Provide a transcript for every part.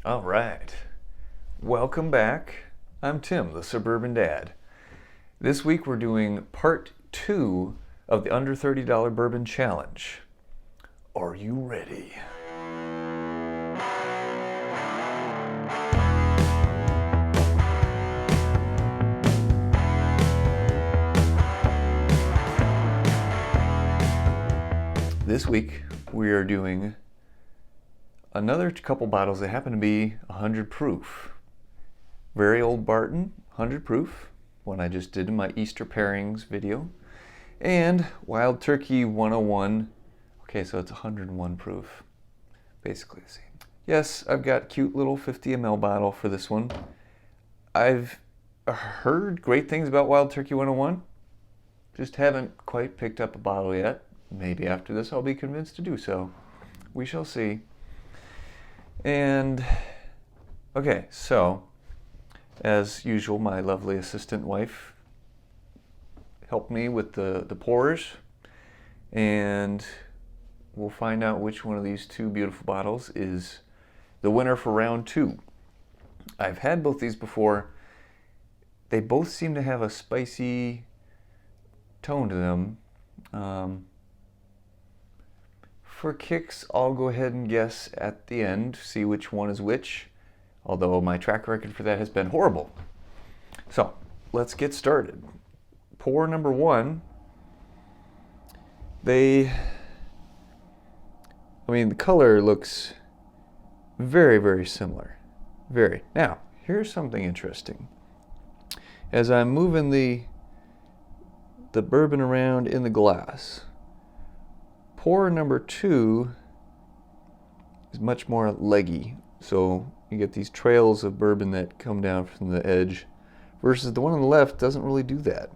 All right. Welcome back. I'm Tim, the Suburban Dad. This week we're doing part 2 of the Under $30 Bourbon Challenge. Are you ready? This week we are doing another couple bottles that happen to be 100 proof. Very old Barton, 100 proof, one I just did in my Easter pairings video. And Wild Turkey 101. Okay, so it's 101 proof. Basically the same. Yes, I've got a cute little 50 ml bottle for this one. I've heard great things about Wild Turkey 101. Just haven't quite picked up a bottle yet. Maybe after this I'll be convinced to do so. We shall see. And okay, so as usual, my lovely assistant wife helped me with the pours, and we'll find out which one of these two beautiful bottles is the winner for round 2. I've had both these before. They both seem to have a spicy tone to them. For kicks, I'll go ahead and guess at the end, see which one is which, although my track record for that has been horrible. So, let's get started. Pour number 1. The color looks very, very similar. Very. Now, here's something interesting. As I'm moving the bourbon around in the glass, pour number 2 is much more leggy, so you get these trails of bourbon that come down from the edge, versus the one on the left doesn't really do that.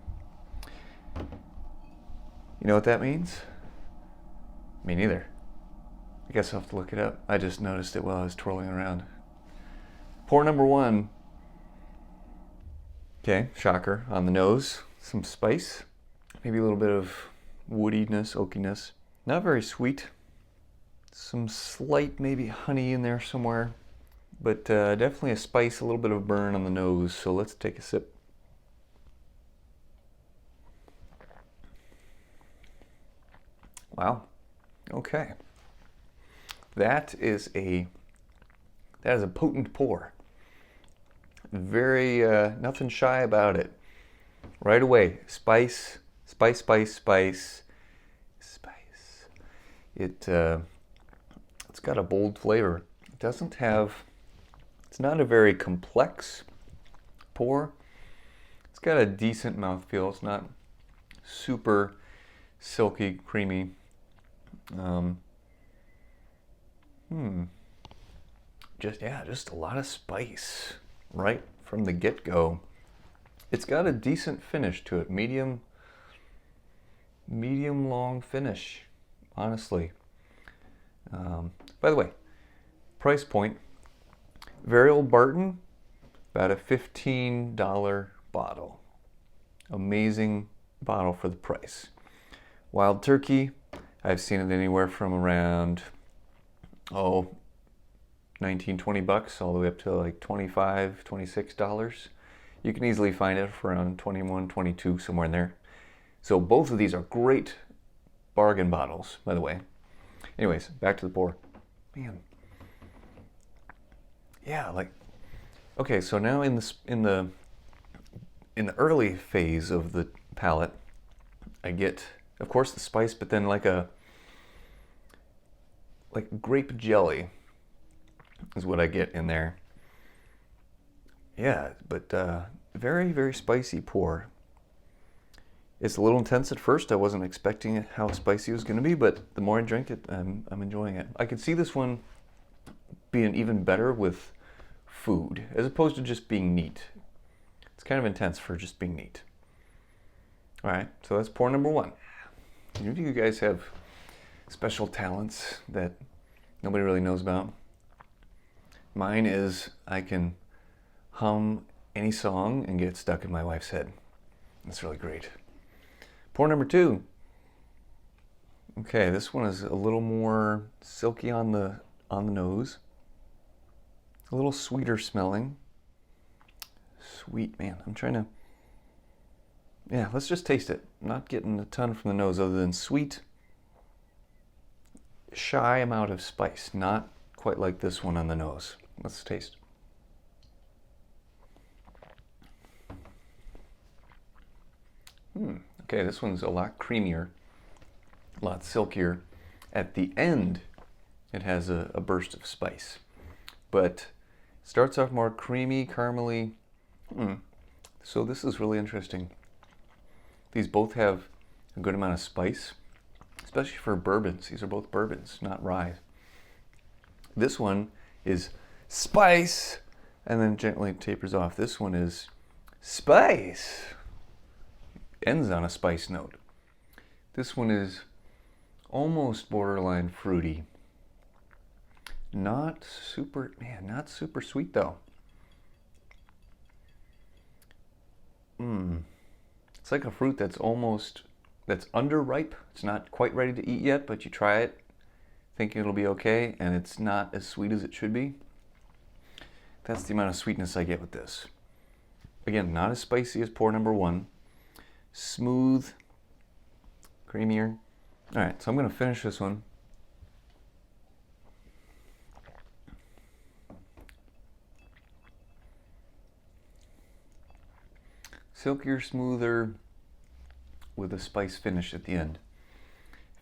You know what that means? Me neither. I guess I'll have to look it up. I just noticed it while I was twirling around. Pour number 1. Okay, shocker, on the nose, some spice, maybe a little bit of woodiness, oakiness. Not very sweet. Some slight maybe honey in there somewhere, but definitely a spice, a little bit of burn on the nose. So let's take a sip. Wow. Okay. That is a potent pour. Very nothing shy about it. Right away, spice, spice, spice, spice, spice. It's got a bold flavor. It's not a very complex pour. It's got a decent mouthfeel. It's not super silky, creamy. Just a lot of spice right from the get-go. It's got a decent finish to it. Medium long finish, honestly. By the way, price point, very old Barton, about a $15 bottle. Amazing bottle for the price. Wild Turkey, I've seen it anywhere from around, 19, 20 bucks all the way up to like $25, $26. You can easily find it for around 21, 22, somewhere in there. So both of these are great bargain bottles, by the way. Anyways, back to the pour. Man. Yeah, okay, so now in the early phase of the palate, I get, of course, the spice, but then like grape jelly is what I get in there. Yeah, but very, very spicy pour. It's a little intense at first. I wasn't expecting how spicy it was going to be, but the more I drink it, I'm enjoying it. I could see this one being even better with food, as opposed to just being neat. It's kind of intense for just being neat. All right, so that's pour number 1. Maybe you guys have special talents that nobody really knows about. Mine is I can hum any song and get stuck in my wife's head. That's really great. Pour number 2. Okay, this one is a little more silky on the nose. A little sweeter smelling. Sweet, man. I'm trying to... Yeah, let's just taste it. Not getting a ton from the nose other than sweet, shy amount of spice. Not quite like this one on the nose. Let's taste. Okay, this one's a lot creamier, a lot silkier. At the end, it has a burst of spice, but starts off more creamy, caramely. So this is really interesting. These both have a good amount of spice, especially for bourbons. These are both bourbons, not rye. This one is spice, and then gently tapers off. This one is spice, ends on a spice note. This one is almost borderline fruity. Not super, man, not super sweet though. It's like a fruit that's underripe. It's not quite ready to eat yet, but you try it thinking it'll be okay, and it's not as sweet as it should be. That's the amount of sweetness I get with this. Again, not as spicy as pour number one. Smooth, creamier. All right, so I'm gonna finish this one. Silkier, smoother, with a spice finish at the end.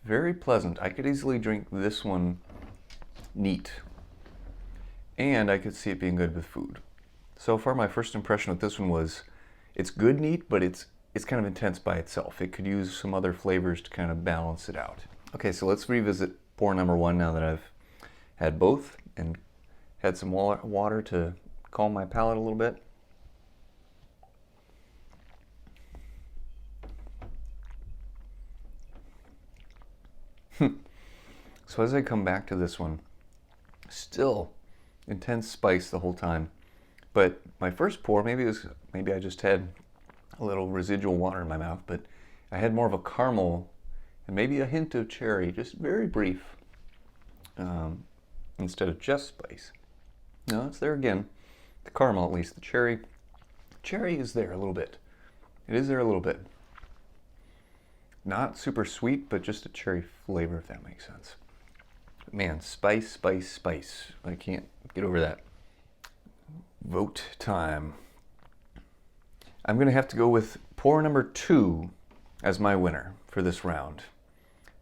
Very pleasant. I could easily drink this one neat, and I could see it being good with food. So far, my first impression with this one was it's good neat, but it's kind of intense by itself. It could use some other flavors to kind of balance it out. Okay, so let's revisit pour number one now that I've had both and had some water to calm my palate a little bit. So as I come back to this one, still intense spice the whole time. But my first pour, maybe I just had a little residual water in my mouth, but I had more of a caramel and maybe a hint of cherry, just very brief, instead of just spice. No, it's there again. The caramel, at least. The cherry is there a little bit. It is there a little bit. Not super sweet, but just a cherry flavor, if that makes sense. Man, spice, spice, spice. I can't get over that. Vote time. I'm going to have to go with pour number two as my winner for this round,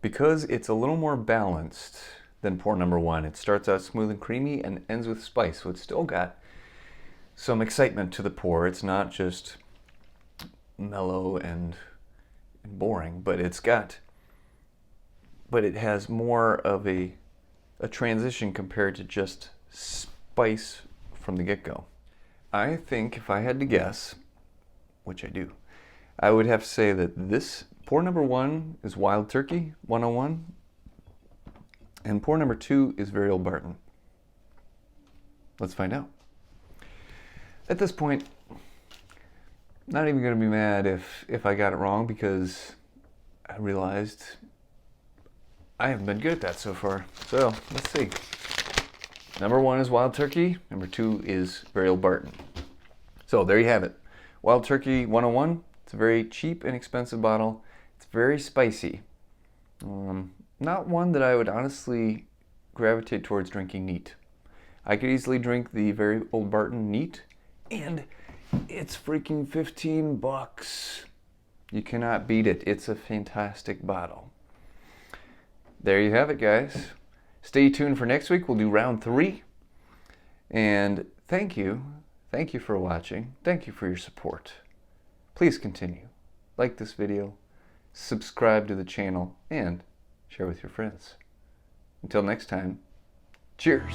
because it's a little more balanced than pour number one. It starts out smooth and creamy and ends with spice, so it's still got some excitement to the pour. It's not just mellow and boring, but it has more of a transition compared to just spice from the get-go. I think if I had to guess, which I do, I would have to say that this pour number one is Wild Turkey 101, and pour number two is Very Old Barton. Let's find out. At this point, not even going to be mad if I got it wrong, because I realized I haven't been good at that so far. So let's see. Number one is Wild Turkey. Number two is Very Old Barton. So there you have it. Wild Turkey 101. It's a very cheap and expensive bottle. It's very spicy. Not one that I would honestly gravitate towards drinking neat. I could easily drink the Very Old Barton neat, and it's freaking $15. You cannot beat it. It's a fantastic bottle. There you have it, guys. Stay tuned for next week. We'll do round 3. And thank you. Thank you for watching. Thank you for your support. Please continue. Like this video, subscribe to the channel, and share with your friends. Until next time, cheers.